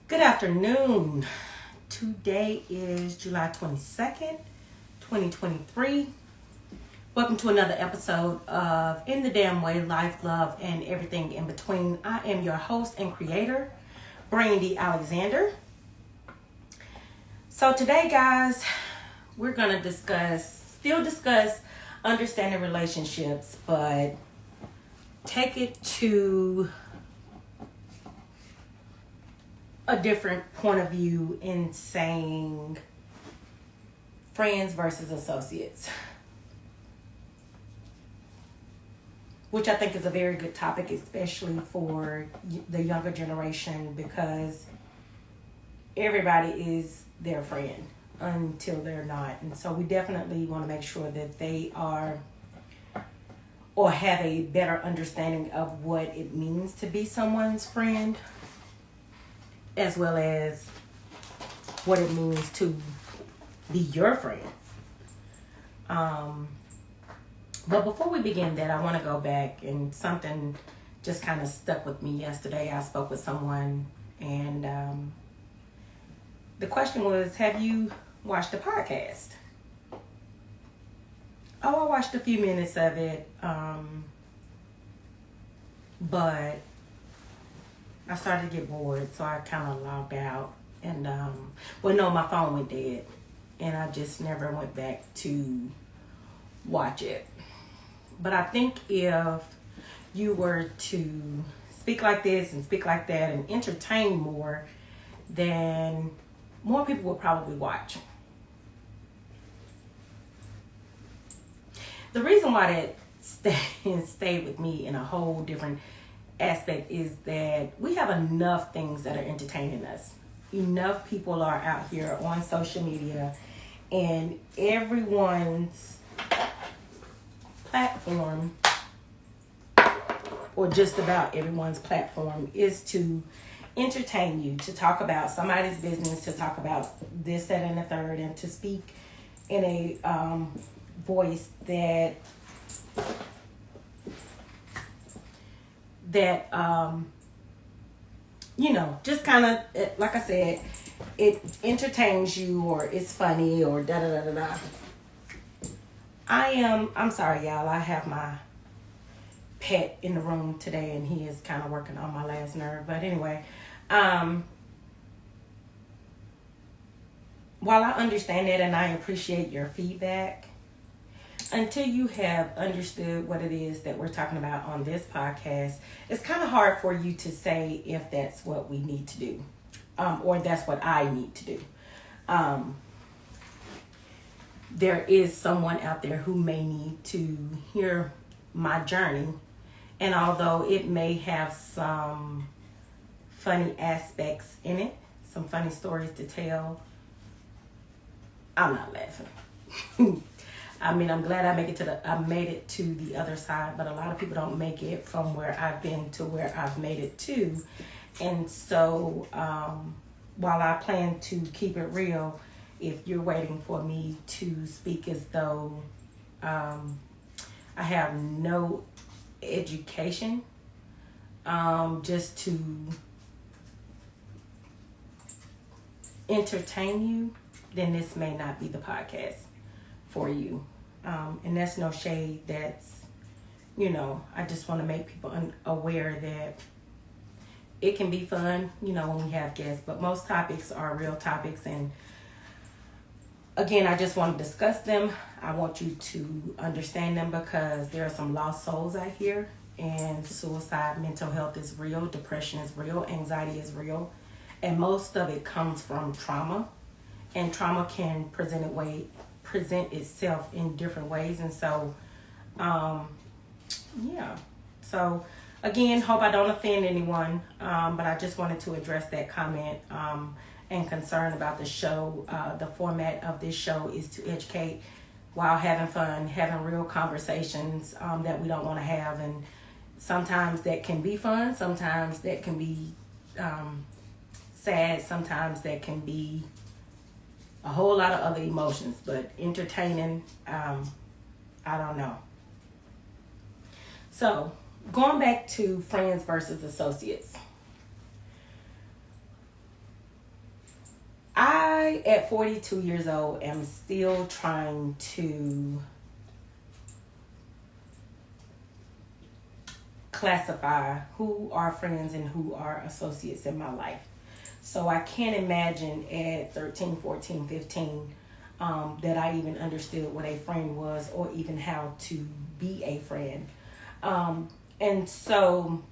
Good afternoon. Today is July 22nd, 2023. Welcome to another episode of In the Damn Way, Life, Love, and Everything in Between. I am your host and creator, Brandy Alexander. So today, guys, we're going to still discuss understanding relationships, but take it to a different point of view in saying friends versus associates, which I think is a very good topic, especially for the younger generation, because everybody is their friend until they're not. And so we definitely want to make sure that they are or have a better understanding of what it means to be someone's friend, as well as what it means to be your friend. But before we begin that, I want to go back, and something just kind of stuck with me yesterday. I spoke with someone, and the question was, have you watched the podcast? Oh, I watched a few minutes of it, but I started to get bored, so I kind of logged out. And, my phone went dead, and I just never went back to watch it. But I think if you were to speak like this and speak like that and entertain more, then more people will probably watch. The reason why that stayed with me in a whole different aspect is that we have enough things that are entertaining us. Enough people are out here on social media, and everyone's platform, or just about everyone's platform, is to entertain you, to talk about somebody's business, to talk about this, that, and the third, and to speak in a voice that just kind of, like I said, it entertains you, or it's funny, or da da da da da. I'm sorry, y'all. I have my pet in the room today, and he is kind of working on my last nerve. But anyway, while I understand that and I appreciate your feedback, until you have understood what it is that we're talking about on this podcast, it's kind of hard for you to say if that's what we need to do, or that's what I need to do. There is someone out there who may need to hear my journey, and although it may have some funny aspects in it, some funny stories to tell, I'm not laughing. I mean, I'm glad I made it to the other side, but a lot of people don't make it from where I've been to where I've made it to. And so, while I plan to keep it real, if you're waiting for me to speak as though I have no education, just to entertain you, then this may not be the podcast for you. And that's no shade. That's, I just want to make people aware that it can be fun, when we have guests, but most topics are real topics. And again, I just want to discuss them. I want you to understand them, because there are some lost souls out here, and suicide, mental health is real, depression is real, anxiety is real, and most of it comes from trauma, and trauma can present itself in different ways. And so, so again, hope I don't offend anyone, but I just wanted to address that comment and concern about the show. The format of this show is to educate while having fun, having real conversations that we don't want to have. And sometimes that can be fun, sometimes that can be sad, sometimes that can be a whole lot of other emotions, but entertaining, I don't know. So, going back to friends versus associates. I, at 42 years old, am still trying to classify who are friends and who are associates in my life. So I can't imagine at 13, 14, 15 that I even understood what a friend was or even how to be a friend. And so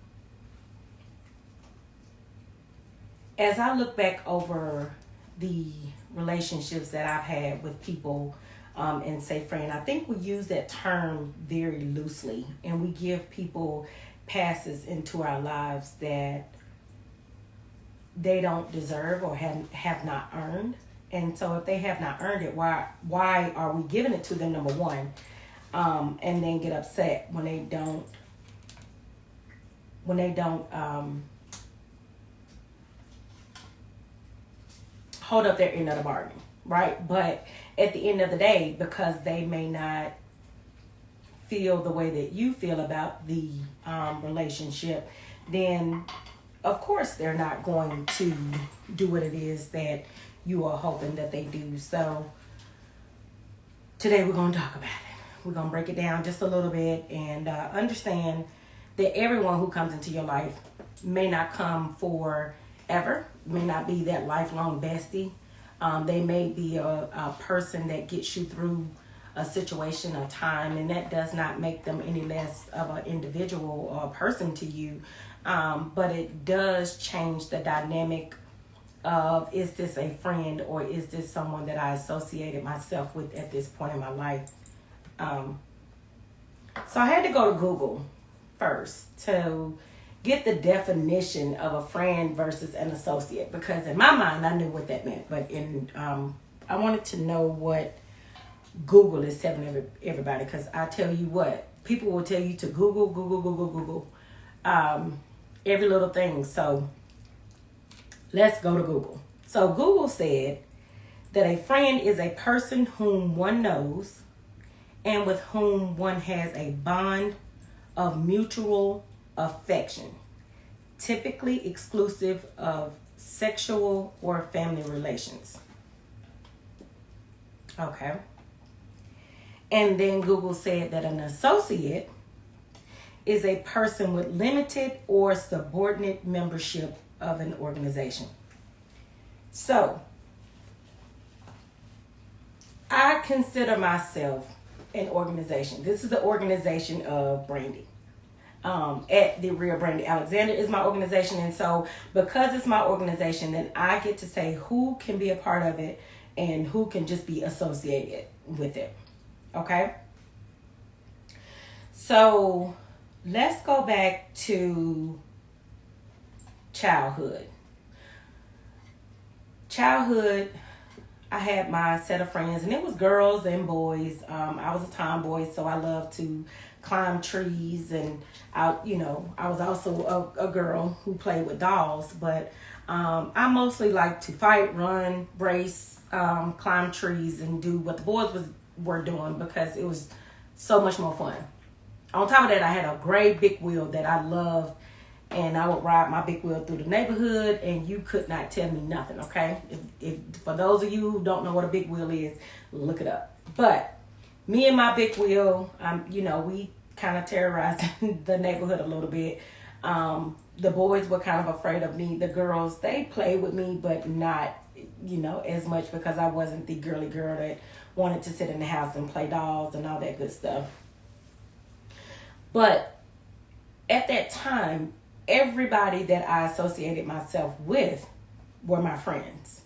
as I look back over the relationships that I've had with people and say friend, I think we use that term very loosely, and we give people passes into our lives that they don't deserve or have not earned. And so if they have not earned it, why are we giving it to them, number one, and then get upset when they don't hold up their end of the bargain, right? But at the end of the day, because they may not feel the way that you feel about the relationship, then of course they're not going to do what it is that you are hoping that they do. So today we're going to talk about it. We're going to break it down just a little bit and understand that everyone who comes into your life may not come forever, may not be that lifelong bestie. They may be a person that gets you through a situation, a time, and that does not make them any less of an individual or a person to you. But it does change the dynamic of, is this a friend or is this someone that I associated myself with at this point in my life? So I had to go to Google first to get the definition of a friend versus an associate, because in my mind I knew what that meant, but I wanted to know what Google is telling everybody, because I tell you what, people will tell you to Google every little thing. So let's go to Google. So Google said that a friend is a person whom one knows and with whom one has a bond of mutual affection, typically exclusive of sexual or family relations. Okay. And then Google said that an associate is a person with limited or subordinate membership of an organization. So I consider myself an organization. This is the organization of Brandy. At the Real Brandy Alexander is my organization. And so because it's my organization, then I get to say who can be a part of it and who can just be associated with it. Okay? So let's go back to childhood. I had my set of friends, and it was girls and boys. I was a tomboy, so I loved to climb trees, and I was also a girl who played with dolls, but I mostly liked to fight, run, race, climb trees, and do what the boys were doing, because it was so much more fun. On top of that, I had a gray big wheel that I loved, and I would ride my big wheel through the neighborhood, and you could not tell me nothing, okay? If for those of you who don't know what a big wheel is, look it up. But me and my big wheel, we kind of terrorized the neighborhood a little bit. The boys were kind of afraid of me. The girls, they played with me, but not, as much, because I wasn't the girly girl that wanted to sit in the house and play dolls and all that good stuff. But at that time, everybody that I associated myself with were my friends.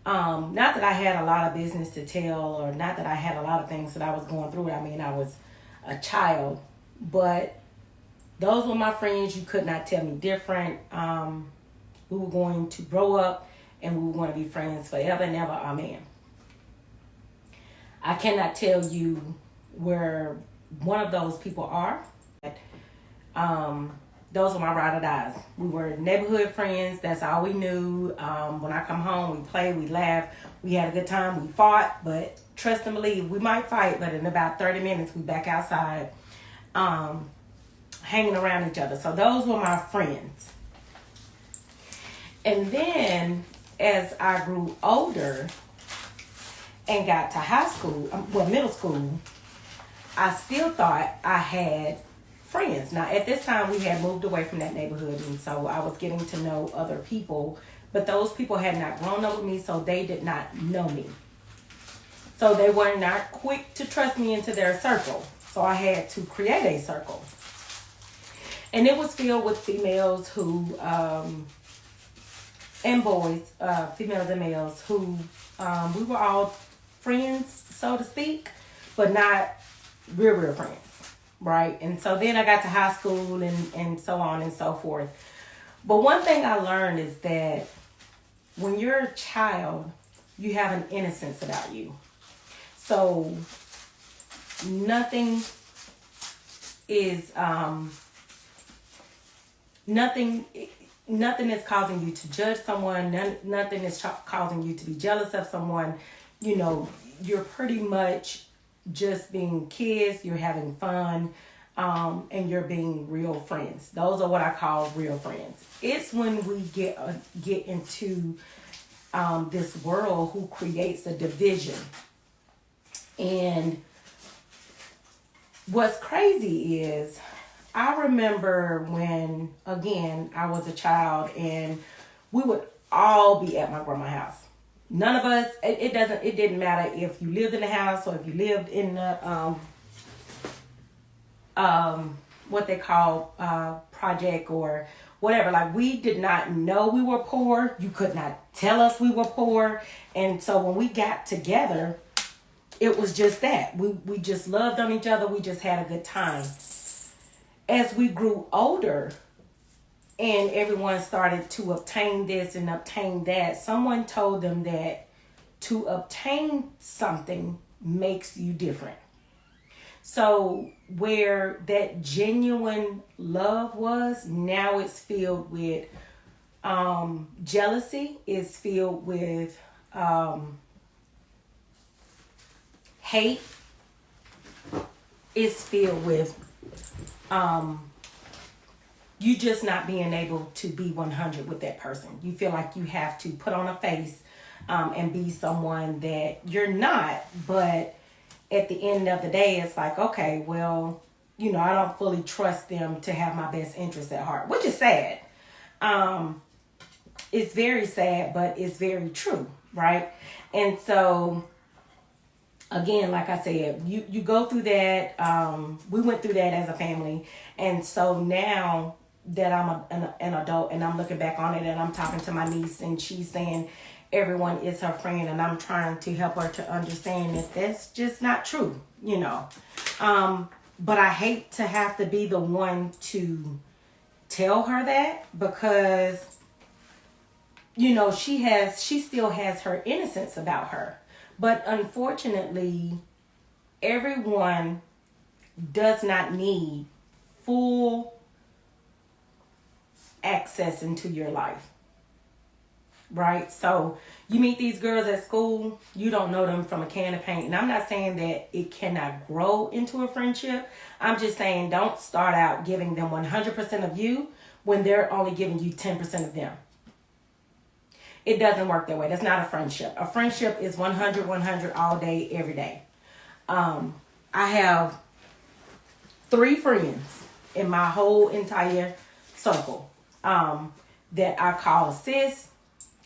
Not that I had a lot of business to tell, or not that I had a lot of things that I was going through. I mean, I was a child, but those were my friends. You could not tell me different. We were going to grow up, and we were going to be friends forever and ever. Amen. I cannot tell you where one of those people are. Those were my ride or dies. We were neighborhood friends. That's all we knew. When I come home, we played, we laughed, we had a good time, we fought, but trust and believe, we might fight, but in about 30 minutes, we back outside, hanging around each other. So those were my friends. And then as I grew older and got to high school, middle school, I still thought I had friends. Now, at this time, we had moved away from that neighborhood, and so I was getting to know other people, but those people had not grown up with me, so they did not know me. So they were not quick to trust me into their circle. So I had to create a circle. And it was filled with females who, and boys, females and males who, we were all friends, so to speak, but not real friends, right? And so then I got to high school and so on and so forth. But one thing I learned is that when you're a child, you have an innocence about you. So nothing is nothing is causing you to judge someone. Nothing is causing you to be jealous of someone. You know, you're pretty much just being kids. You're having fun, and you're being real friends. Those are what I call real friends. It's when we get into this world who creates a division. And what's crazy is I remember when, again, I was a child and we would all be at my grandma's house. None of us, it didn't matter if you lived in the house or if you lived in the, what they call, project or whatever. Like, we did not know we were poor. You could not tell us we were poor. And so when we got together, it was just that. We just loved on each other. We just had a good time. As we grew older and everyone started to obtain this and obtain that, someone told them that to obtain something makes you different. So where that genuine love was, now it's filled with jealousy, it's filled with hate, is filled with you just not being able to be 100 with that person. You feel like you have to put on a face and be someone that you're not. But at the end of the day, it's like, okay, well, you know, I don't fully trust them to have my best interest at heart, which is sad. It's very sad, but it's very true, right? And so again, like I said, you go through that. We went through that as a family. And so now that I'm an adult and I'm looking back on it and I'm talking to my niece and she's saying everyone is her friend, and I'm trying to help her to understand that that's just not true, you know. But I hate to have to be the one to tell her that, because, you know, she still has her innocence about her. But unfortunately, everyone does not need full access into your life, right? So you meet these girls at school, you don't know them from a can of paint. And I'm not saying that it cannot grow into a friendship. I'm just saying don't start out giving them 100% of you when they're only giving you 10% of them. It doesn't work that way. That's not a friendship. A friendship is 100 all day, every day. I have 3 friends in my whole entire circle that I call sis,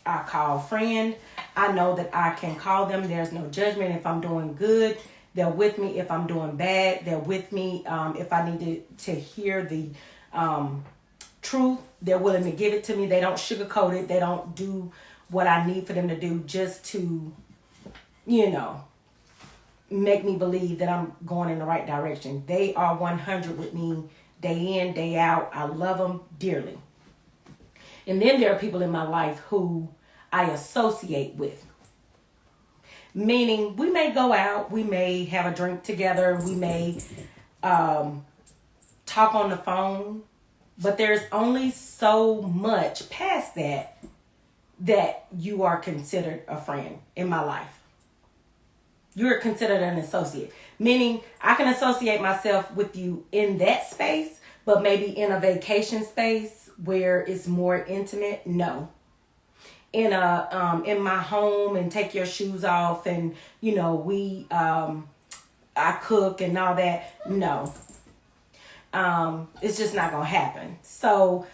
I call friend. I know that I can call them. There's no judgment. If I'm doing good, they're with me. If I'm doing bad, they're with me. If I need to hear the truth, they're willing to give it to me. They don't sugarcoat it. They don't do what I need for them to do just to, you know, make me believe that I'm going in the right direction. They are 100 with me day in, day out. I love them dearly. And then there are people in my life who I associate with. Meaning we may go out, we may have a drink together, we may talk on the phone, but there's only so much past that you are considered a friend in my life. You're considered an associate. Meaning I can associate myself with you in that space, but maybe in a vacation space where it's more intimate, no. in my home and take your shoes off, and we I cook and all that. No. It's just not gonna happen. So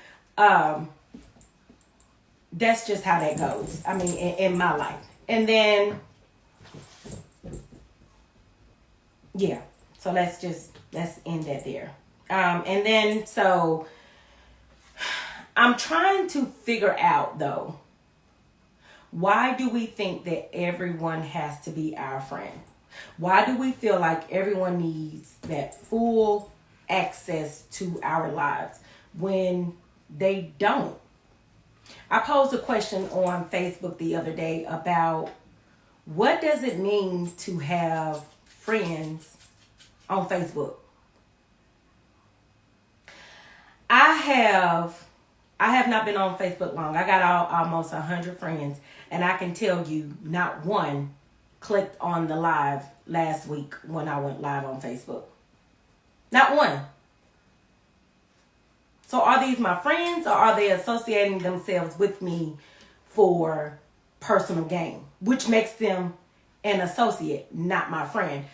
that's just how that goes. I mean, in my life. And then yeah, so let's end that there. And then so I'm trying to figure out though, why do we think that everyone has to be our friend? Why do we feel like everyone needs that full access to our lives when they don't? I posed a question on Facebook the other day about what does it mean to have friends on Facebook. I have not been on Facebook long. I got almost 100 friends, and I can tell you not one clicked on the live last week when I went live on Facebook. Not one. So are these my friends, or are they associating themselves with me for personal gain, which makes them an associate, not my friend?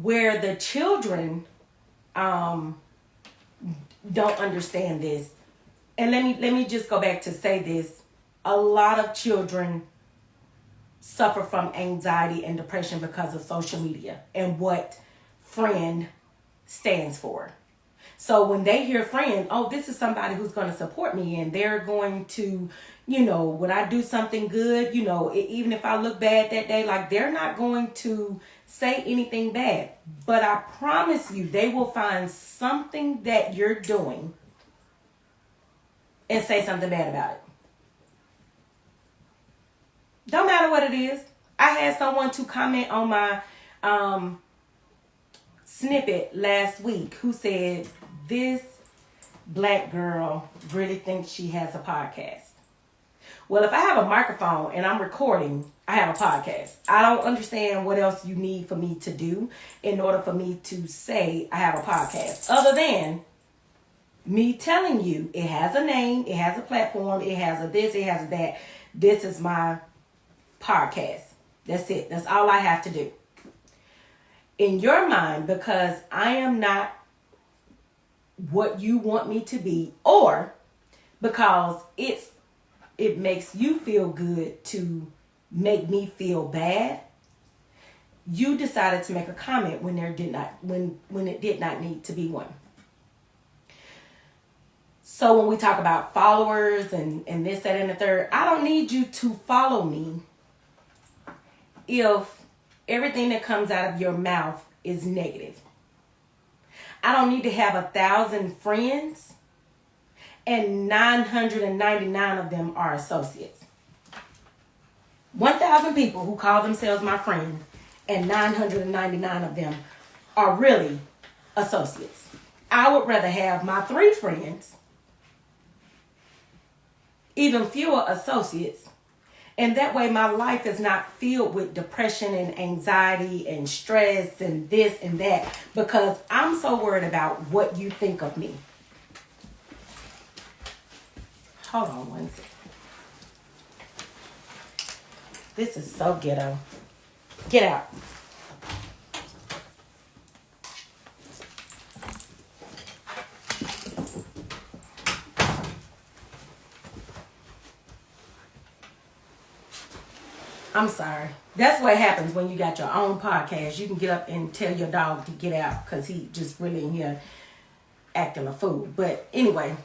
Where the children don't understand this, and let me just go back to say this: a lot of children suffer from anxiety and depression because of social media and what friend stands for. So when they hear friend, oh, this is somebody who's going to support me, and they're going to, when I do something good, even if I look bad that day, like, they're not going to say anything bad. But I promise you, they will find something that you're doing and say something bad about it. Don't matter what it is. I had someone to comment on my snippet last week who said, this black girl really thinks she has a podcast. Well, if I have a microphone and I'm recording, I have a podcast. I don't understand what else you need for me to do in order for me to say I have a podcast, other than me telling you it has a name, it has a platform, it has a this, it has a that. This is my podcast. That's it. That's all I have to do. In your mind, because I am not what you want me to be, or because it makes you feel good to make me feel bad, you decided to make a comment when it did not need to be one. So when we talk about followers and this, that, and the third, I don't need you to follow me if everything that comes out of your mouth is negative. I don't need to have 1,000 friends and 999 of them are associates. 1,000 people who call themselves my friend and 999 of them are really associates. I would rather have my 3 friends, even fewer associates, and that way my life is not filled with depression and anxiety and stress and this and that, because I'm so worried about what you think of me. Hold on one second. This is so ghetto. Get out. I'm sorry. That's what happens when you got your own podcast. You can get up and tell your dog to get out because he just really in here acting a fool. But anyway.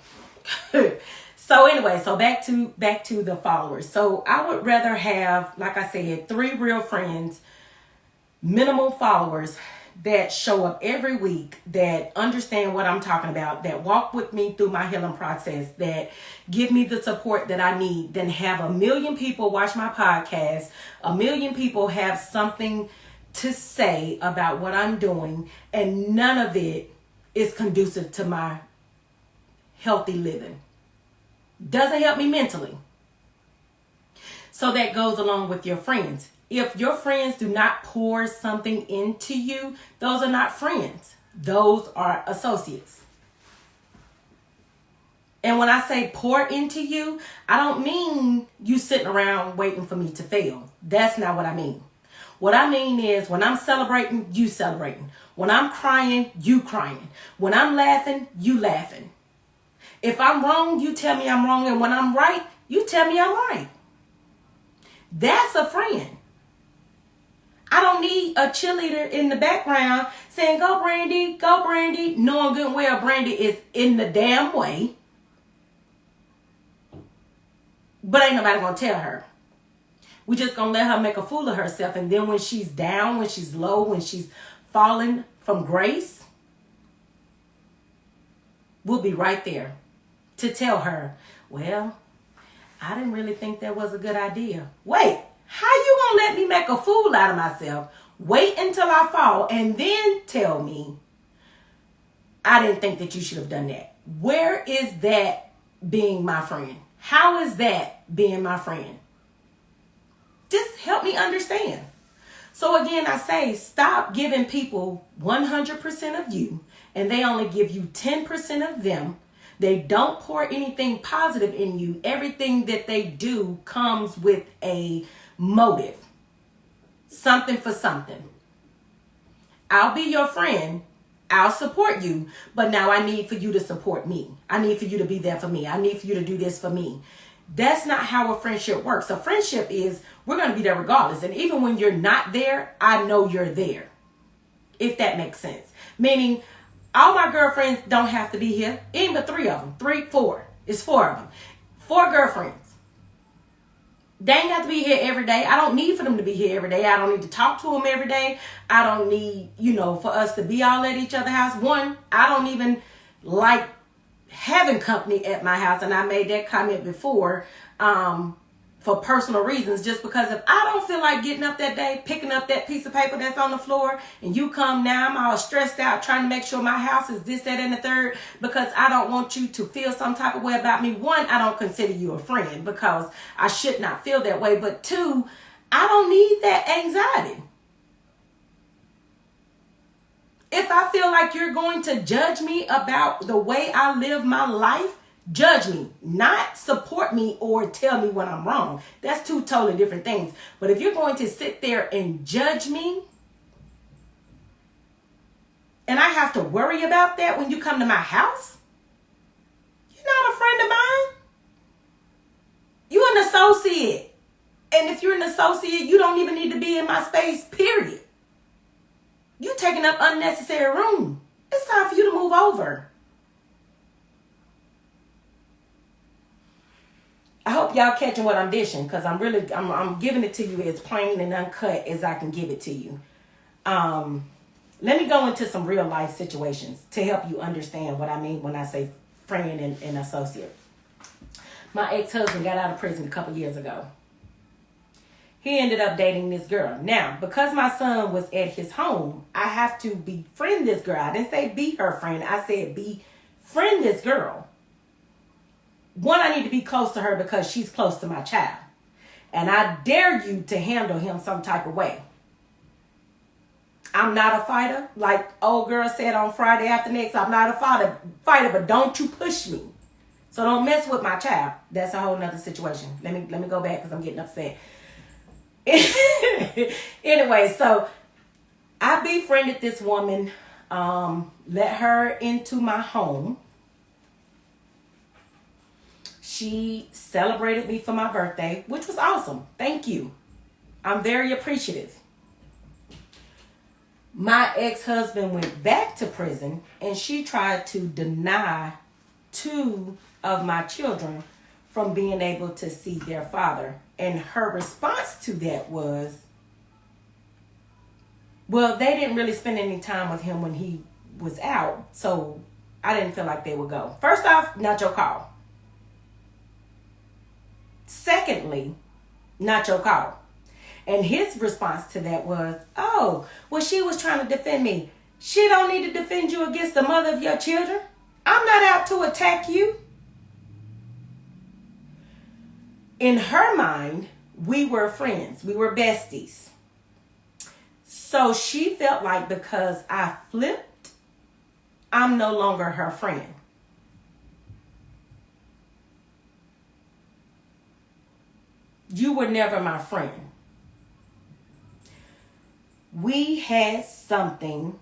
So back to the followers. So I would rather have, like I said, 3 real friends, minimal followers that show up every week, that understand what I'm talking about, that walk with me through my healing process, that give me the support that I need, than have 1 million people watch my podcast, 1 million people have something to say about what I'm doing, and none of it is conducive to my healthy living. Doesn't help me mentally. So that goes along with your friends. If your friends do not pour something into you, those are not friends. Those are associates. And when I say pour into you, I don't mean you sitting around waiting for me to fail. That's not what I mean. What I mean is when I'm celebrating, you celebrating. When I'm crying, you crying. When I'm laughing, you laughing. If I'm wrong, you tell me I'm wrong. And when I'm right, you tell me I'm right. That's a friend. I don't need a cheerleader in the background saying, go Brandy, knowing good and well Brandy is in the damn way. But ain't nobody gonna tell her. We just gonna let her make a fool of herself. And then when she's down, when she's low, when she's falling from grace, we'll be right there to tell her, well, I didn't really think that was a good idea. Wait, how you gonna let me make a fool out of myself? Wait until I fall and then tell me I didn't think that you should have done that. Where is that being my friend? How is that being my friend? Just help me understand. So again, I say stop giving people 100% of you and they only give you 10% of them. They don't pour anything positive in you. Everything that they do comes with a motive. Something for something. I'll be your friend. I'll support you. But now I need for you to support me. I need for you to be there for me. I need for you to do this for me. That's not how a friendship works. A friendship is we're going to be there regardless. And even when you're not there, I know you're there. If that makes sense. Meaning, all my girlfriends don't have to be here. Even 3 of them. 3, 4. It's 4 of them. 4 girlfriends. They ain't got to be here every day. I don't need for them to be here every day. I don't need to talk to them every day. I don't need, for us to be all at each other's house. One, I don't even like having company at my house. And I made that comment before for personal reasons. Just because if I don't feel like getting up that day, picking up that piece of paper that's on the floor, and you come now, I'm all stressed out trying to make sure my house is this, that, and the third, because I don't want you to feel some type of way about me. One, I don't consider you a friend because I should not feel that way. But 2, I don't need that anxiety. If I feel like you're going to judge me about the way I live my life, judge me, not support me or tell me when I'm wrong. That's 2 totally different things. But if you're going to sit there and judge me, and I have to worry about that when you come to my house, you're not a friend of mine. You're an associate. And if you're an associate, you don't even need to be in my space, period. You're taking up unnecessary room. It's time for you to move over. I hope y'all catching what I'm dishing, because I'm giving it to you as plain and uncut as I can give it to you. Let me go into some real life situations to help you understand what I mean when I say friend and associate. My ex-husband got out of prison a couple years ago. He ended up dating this girl. Now, because my son was at his home, I have to befriend this girl. I didn't say be her friend. I said befriend this girl. One, I need to be close to her because she's close to my child. And I dare you to handle him some type of way. I'm not a fighter. Like old girl said on Friday after next, I'm not a fighter, but don't you push me. So don't mess with my child. That's a whole nother situation. Let me go back because I'm getting upset. Anyway, so I befriended this woman, let her into my home. She celebrated me for my birthday, which was awesome. Thank you. I'm very appreciative. My ex-husband went back to prison and she tried to deny 2 of my children from being able to see their father. And her response to that was, well, they didn't really spend any time with him when he was out, so I didn't feel like they would go. First off, not your call. Secondly, not your call. And his response to that was, oh, well, she was trying to defend me. She don't need to defend you against the mother of your children. I'm not out to attack you. In her mind, we were friends. We were besties. So she felt like because I flipped, I'm no longer her friend. you were never my friend. We had something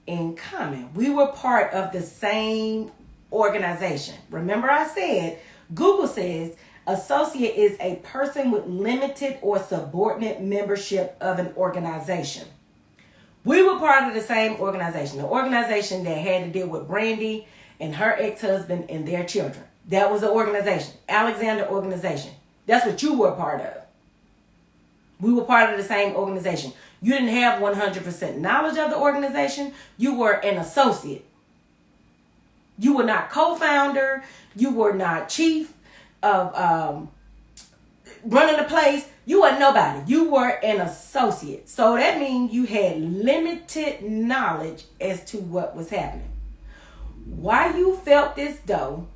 in common. We were part of the same organization. Remember I said, Google says associate is a person with limited or subordinate membership of an organization. We were part of the same organization, the organization that had to deal with Brandy and her ex-husband and their children. That was the organization, Alexander Organization. That's what you were a part of. We were part of the same organization. You didn't have 100% knowledge of the organization. You were an associate. You were not co-founder. You were not chief of running the place. You weren't nobody. You were an associate. So that means you had limited knowledge as to what was happening. Why you felt this though,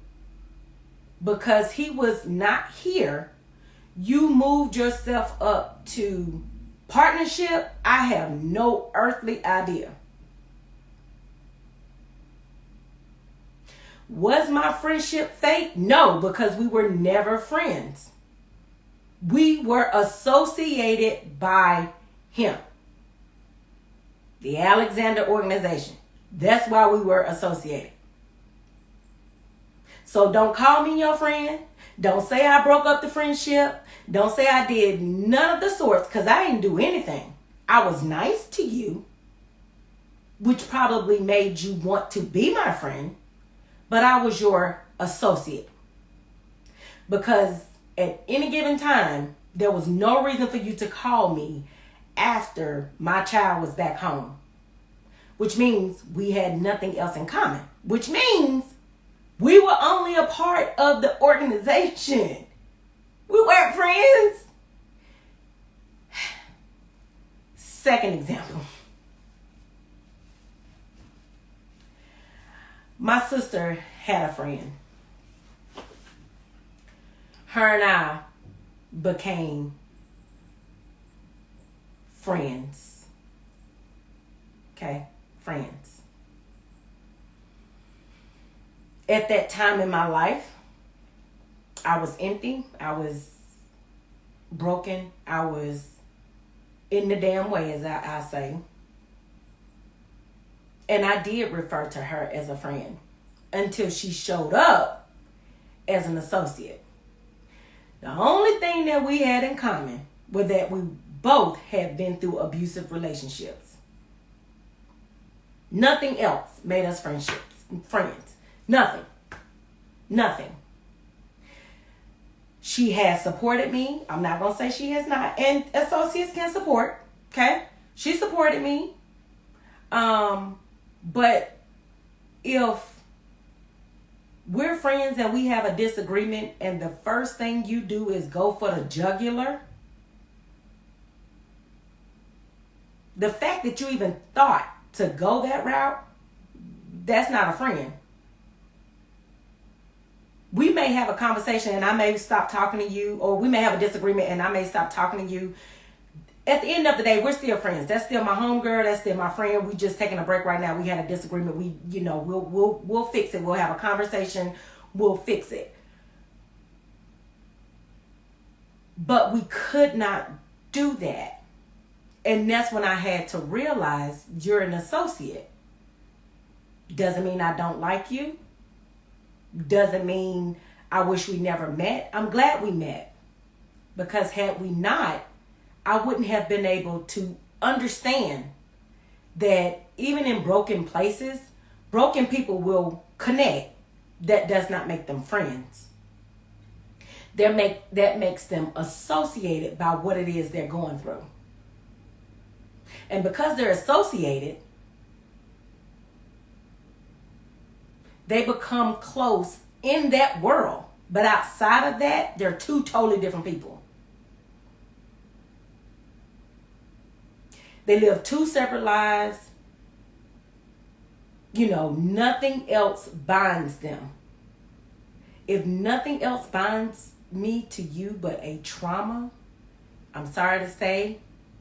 because he was not here, you moved yourself up to partnership. I have no earthly idea. Was my friendship fake? No, because we were never friends. We were associated by him. The Alexander Organization. That's why we were associated. So don't call me your friend. Don't say I broke up the friendship. Don't say I did none of the sorts, because I didn't do anything. I was nice to you, which probably made you want to be my friend, but I was your associate. Because at any given time, there was no reason for you to call me after my child was back home, which means we had nothing else in common, which means we were only a part of the organization. We weren't friends. Second example. My sister had a friend. Her and I became friends. Okay? Friends. At that time in my life, I was empty. I was broken. I was in the damn way, as I say. And I did refer to her as a friend until she showed up as an associate. The only thing that we had in common was that we both had been through abusive relationships. Nothing else made us friends. Nothing. She has supported me. I'm not going to say she has not. And associates can support. Okay? She supported me. But if we're friends and we have a disagreement and the first thing you do is go for the jugular, the fact that you even thought to go that route, that's not a friend. We may have a conversation and I may stop talking to you, or we may have a disagreement and I may stop talking to you. At the end of the day, we're still friends. That's still my homegirl. That's still my friend. We just taking a break right now. We had a disagreement. We'll fix it. We'll have a conversation. We'll fix it. But we could not do that. And that's when I had to realize you're an associate. Doesn't mean I don't like you. Doesn't mean I wish we never met. I'm glad we met. Because had we not, I wouldn't have been able to understand that even in broken places, broken people will connect. That does not make them friends. That makes them associated by what it is they're going through. And because they're associated, they become close in that world. But outside of that, they're two totally different people. They live two separate lives. Nothing else binds them. If nothing else binds me to you but a trauma, I'm sorry to say,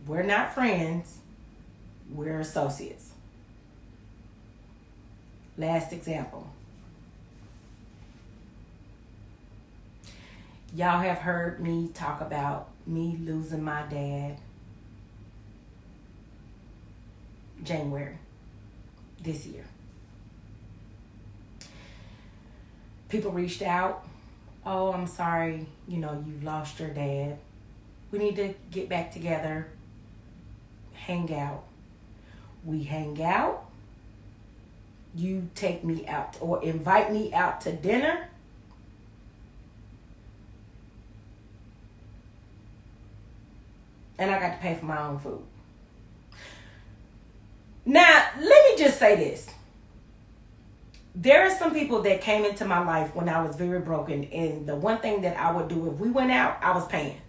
we're not friends. We're associates. Last example. Y'all have heard me talk about me losing my dad January this year. People reached out. Oh, I'm sorry, you've lost your dad. We need to get back together, hang out. We hang out. You take me out or invite me out to dinner. And I got to pay for my own food. Now, let me just say this. There are some people that came into my life when I was very broken. And the one thing that I would do if we went out, I was paying.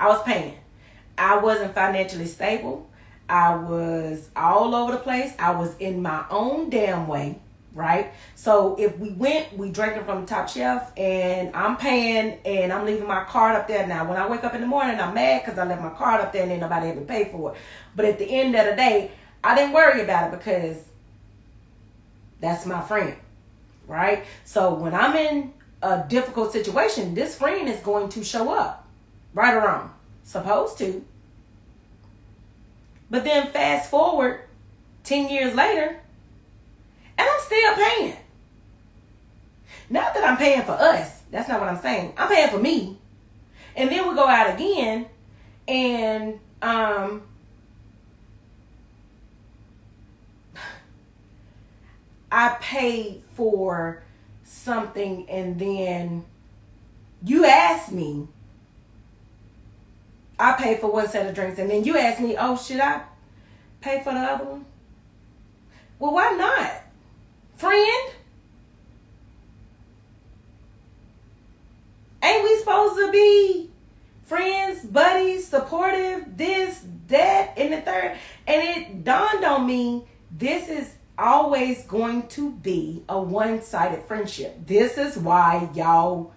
I wasn't financially stable. I was all over the place. I was in my own damn way, right? So if we went, we drinking from the top shelf, and I'm paying, and I'm leaving my card up there. Now, when I wake up in the morning, I'm mad because I left my card up there and ain't nobody ever paid for it. But at the end of the day, I didn't worry about it because that's my friend, right? So when I'm in a difficult situation, this friend is going to show up, right or wrong, supposed to. But then fast forward 10 years later, and I'm still paying. Not that I'm paying for us. That's not what I'm saying. I'm paying for me. And then we go out again, and I paid for something, and then you asked me, I paid for one set of drinks, and then you asked me, oh, should I pay for the other one? Well, why not? Friend? Ain't we supposed to be friends, buddies, supportive, this, that, and the third? And it dawned on me, this is always going to be a one-sided friendship. This is why y'all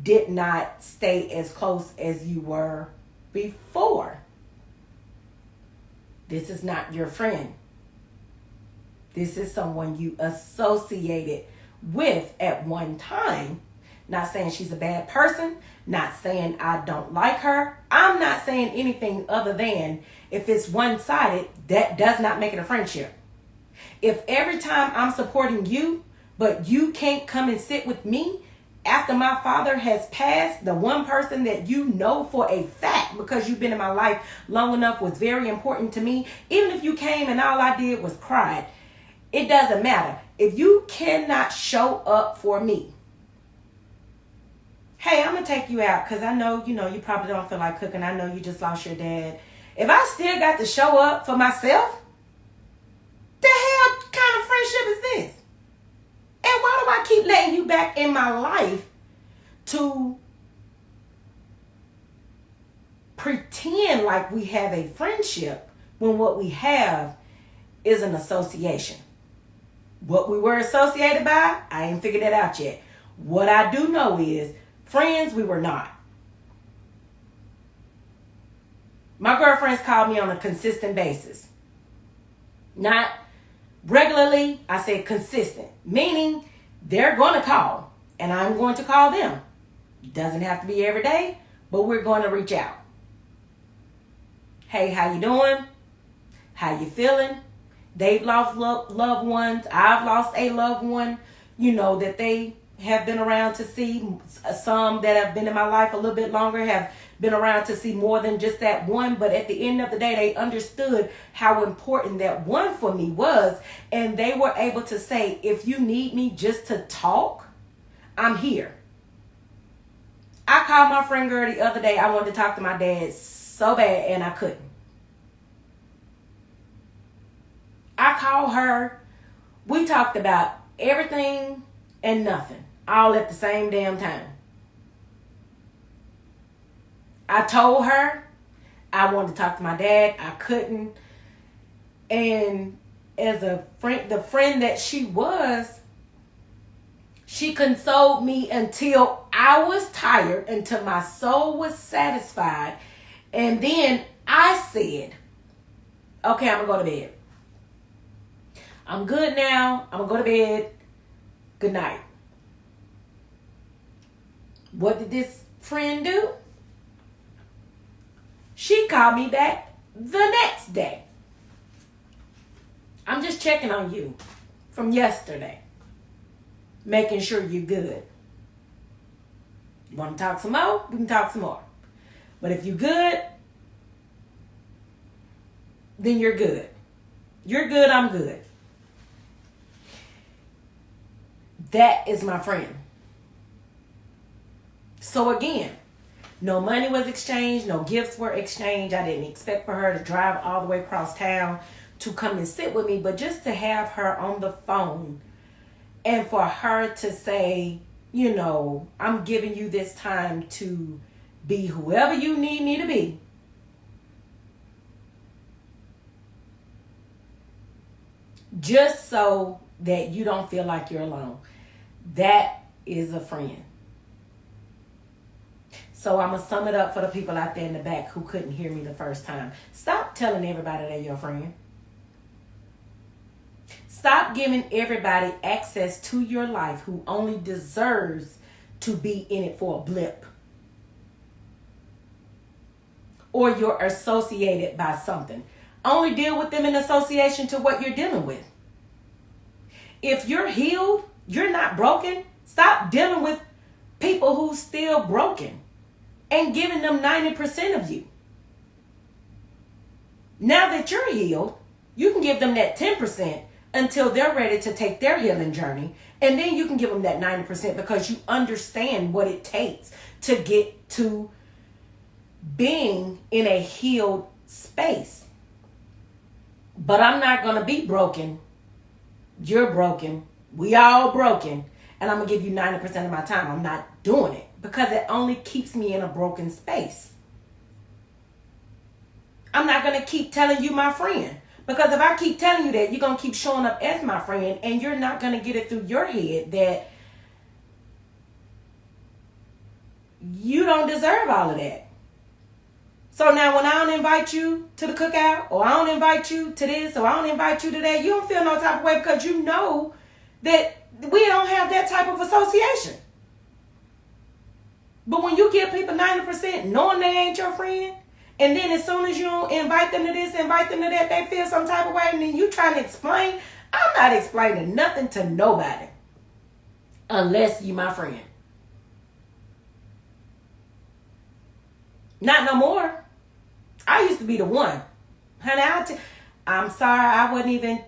did not stay as close as you were before. This is not your friend. This is someone you associated with at one time. Not saying she's a bad person. Not saying I don't like her. I'm not saying anything other than if it's one-sided, that does not make it a friendship. If every time I'm supporting you, but you can't come and sit with me after my father has passed, the one person that you know for a fact, because you've been in my life long enough, was very important to me. Even if you came and all I did was cry, it doesn't matter. If you cannot show up for me, hey, I'm going to take you out because I know, you probably don't feel like cooking. I know you just lost your dad. If I still got to show up for myself, the hell kind of friendship is this? And why do I keep letting you back in my life to pretend like we have a friendship when what we have is an association? What we were associated by, I ain't figured that out yet. What I do know is friends we were not. My girlfriends called me on a consistent basis. Not regularly, I said consistent. Meaning they're going to call and I'm going to call them. Doesn't have to be every day, but we're going to reach out. Hey, how you doing? How you feeling? They've lost loved ones. I've lost a loved one, that they have been around to see. Some that have been in my life a little bit longer have been around to see more than just that one. But at the end of the day, they understood how important that one for me was. And they were able to say, if you need me just to talk, I'm here. I called my friend girl the other day. I wanted to talk to my dad so bad and I couldn't. I called her. We talked about everything and nothing all at the same damn time. I told her I wanted to talk to my dad. I couldn't. And as a friend, the friend that she was, she consoled me until I was tired, until my soul was satisfied. And then I said, okay, I'm going to go to bed. I'm good now. I'm going to go to bed. Good night. What did this friend do? She called me back the next day. I'm just checking on you from yesterday, making sure you're good. You want to talk some more? We can talk some more. But if you're good, then you're good. You're good, I'm good. That is my friend. So again, no money was exchanged, no gifts were exchanged. I didn't expect for her to drive all the way across town to come and sit with me, but just to have her on the phone and for her to say, you know, I'm giving you this time to be whoever you need me to be. Just so that you don't feel like you're alone. That is a friend. So I'm going to sum it up for the people out there in the back who couldn't hear me the first time. Stop telling everybody they're your friend. Stop giving everybody access to your life who only deserves to be in it for a blip. Or you're associated by something. Only deal with them in association to what you're dealing with. If you're healed, you're not broken. Stop dealing with people who's still broken and giving them 90% of you. Now that you're healed, you can give them that 10% until they're ready to take their healing journey. And then you can give them that 90% because you understand what it takes to get to being in a healed space. But I'm not going to be broken. You're broken. We all broken. And I'm going to give you 90% of my time. I'm not doing it because it only keeps me in a broken space. I'm not going to keep telling you my friend. Because if I keep telling you that, you're going to keep showing up as my friend and you're not going to get it through your head that you don't deserve all of that. So now when I don't invite you to the cookout, or I don't invite you to this, or I don't invite you to that, you don't feel no type of way because you know that we don't have that type of association. But when you give people 90% knowing they ain't your friend, and then as soon as you don't invite them to this, invite them to that, they feel some type of way, and then you trying to explain, I'm not explaining nothing to nobody unless you my friend. Not no more. I used to be the one. Honey, I'm sorry, I wasn't even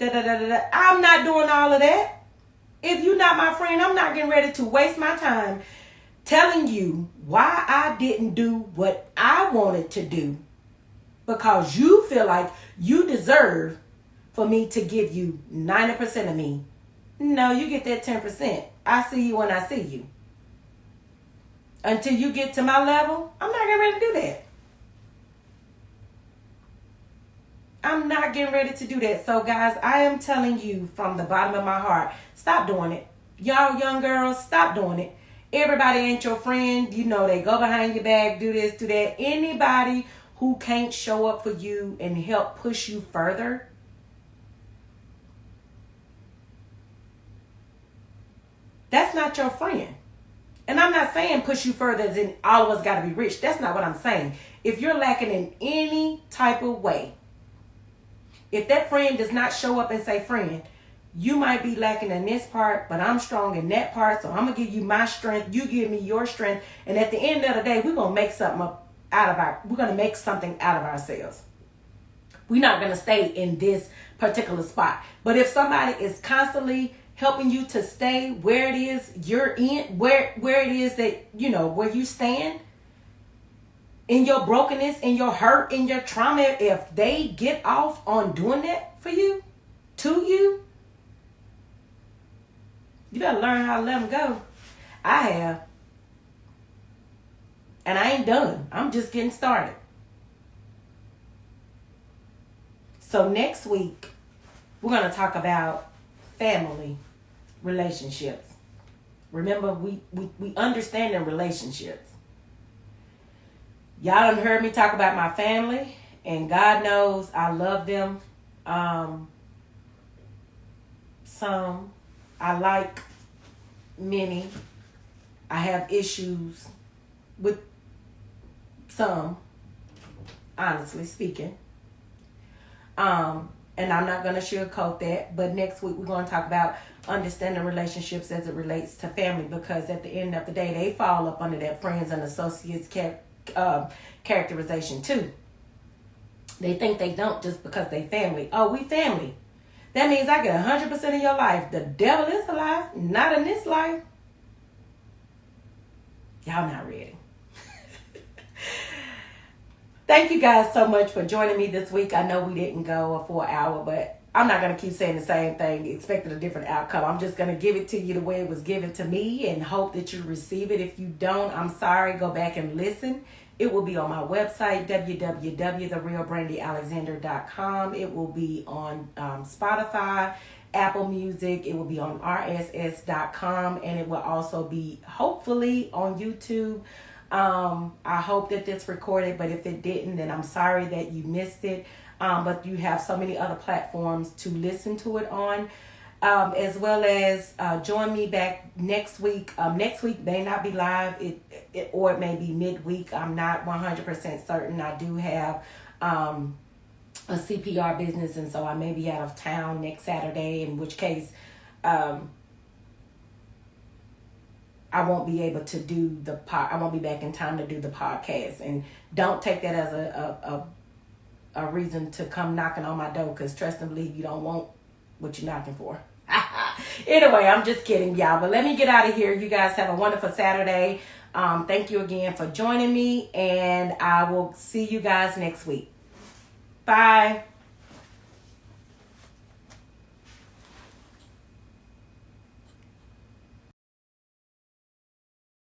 I'm not doing all of that. If you're not my friend, I'm not getting ready to waste my time telling you why I didn't do what I wanted to do because you feel like you deserve for me to give you 90% of me. No, you get that 10%. I see you when I see you. Until you get to my level, I'm not getting ready to do that. I'm not getting ready to do that. So guys, I am telling you from the bottom of my heart, stop doing it. Y'all young girls, stop doing it. Everybody ain't your friend. You know, they go behind your back, do this, do that. Anybody who can't show up for you and help push you further, that's not your friend. And I'm not saying push you further as in all of us got to be rich. That's not what I'm saying. If you're lacking in any type of way, if that friend does not show up and say, friend, you might be lacking in this part, but I'm strong in that part. So I'm going to give you my strength. You give me your strength. And at the end of the day, we're going to make something we're going to make something out of ourselves. We're not going to stay in this particular spot. But if somebody is constantly helping you to stay where it is you're in, where it is that, you know, where you stand, in your brokenness, in your hurt, in your trauma, if they get off on doing that for you, to you, you better learn how to let them go. I have. And I ain't done. I'm just getting started. So next week, we're going to talk about family relationships. Remember, we understand in relationships. Y'all done heard me talk about my family, and God knows I love them. Some I like, many I have issues with some, honestly speaking. And I'm not going to sugarcoat that, but next week we're going to talk about understanding relationships as it relates to family, because at the end of the day, they fall up under that friends and associates characterization too. They think they don't just because they family. Oh, we family. That means I get 100% of your life. The devil is a lie. Not in this life. Y'all not ready. Thank you guys so much for joining me this week. I know we didn't go a full hour, but I'm not going to keep saying the same thing, expecting a different outcome. I'm just going to give it to you the way it was given to me and hope that you receive it. If you don't, I'm sorry. Go back and listen. It will be on my website, www.therealbrandyalexander.com. It will be on Spotify, Apple Music. It will be on rss.com, and it will also be hopefully on YouTube. I hope that this recorded, but if it didn't, then I'm sorry that you missed it. But you have so many other platforms to listen to it on, as well as join me back next week. Next week may not be live, or it may be midweek. I'm not 100% certain. I do have a CPR business, and so I may be out of town next Saturday, in which case I won't be able to do I won't be back in time to do the podcast. And don't take that as a reason to come knocking on my door, because trust and believe, you don't want what you're knocking for. Anyway, I'm just kidding, y'all. But let me get out of here. You guys have a wonderful Saturday. Thank you again for joining me, and I will see you guys next week. Bye.